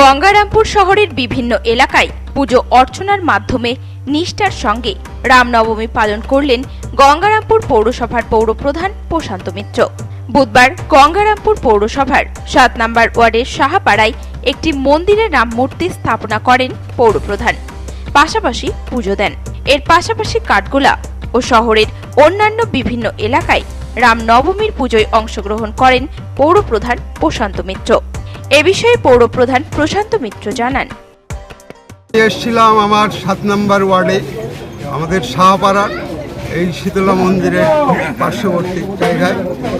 গঙ্গারামপুর শহরের বিভিন্ন এলাকায় পুজো অর্চনার মাধ্যমে নিষ্ঠার সঙ্গে রামনবমী পালন করলেন গঙ্গারামপুর পৌরসভার পৌরপ্রধান প্রশান্ত মিত্র। বুধবার গঙ্গারামপুর পৌরসভার 7 নম্বর ওয়ার্ডের সাহাপাড়ায় একটি মন্দিরে রাম মূর্তি স্থাপনা করেন পৌরপ্রধান, পাশাপাশি পুজো দেন। এর পাশাপাশি কাঠগোলা ও শহরের অন্যান্য বিভিন্ন এলাকায় রামনবমীর পুজোয় অংশগ্রহণ করেন পৌরপ্রধান প্রশান্ত মিত্র। এ বিষয়ে পৌরপ্রধান প্রশান্ত মিত্র জানান, এসেছিলাম আমার 7 নম্বর ওয়ার্ডে আমাদের সাহাপাড়ার এই শীতলা মন্দিরের পার্শ্ববর্তী জায়গায়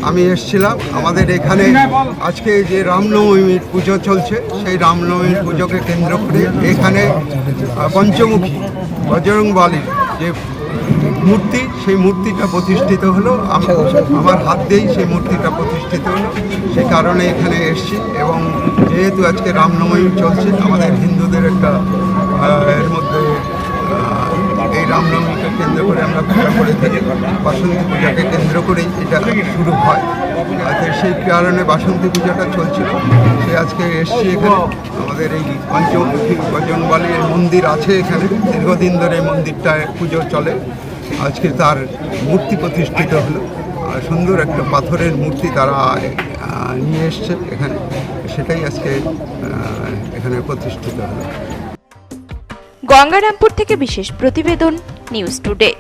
আমি এসেছিলাম। আমাদের এখানে আজকে যে রামনবমীর পুজো চলছে, সেই রামনবমীর পুজোকে কেন্দ্র করে এখানে পঞ্চমুখী বজরংবলীর যে মূর্তি, সেই মূর্তিটা প্রতিষ্ঠিত হলো। আমার হাত দিয়েই সেই মূর্তিটা প্রতিষ্ঠিত হলো। সেই কারণে এখানে এসেছি এবং যেহেতু আজকে রামনবমী চলছে, আমাদের হিন্দুদের একটা এর মধ্যে এই রামনবমীকে কেন্দ্র করে আমরা পূজা করে থাকি। বাসন্তী পূজাকে কেন্দ্র করেই এটা শুরু হয়। সেই কারণে বাসন্তী পূজাটা চলছিল। সে আজকে এসছি এখানে। আমাদের এই পঞ্চমুখী বজরংবলীর মন্দির আছে এখানে, দীর্ঘদিন ধরে এই মন্দিরটায় পুজো চলে। আজকে তার মূর্তি প্রতিষ্ঠিত হলো। সুন্দর একটা পাথরের মূর্তি তারা নিয়ে এসছে এখানে, সেটাই আজকে এখানে প্রতিষ্ঠিত হলো। গঙ্গারামপুর থেকে বিশেষ প্রতিবেদন, নিউজ টুডে।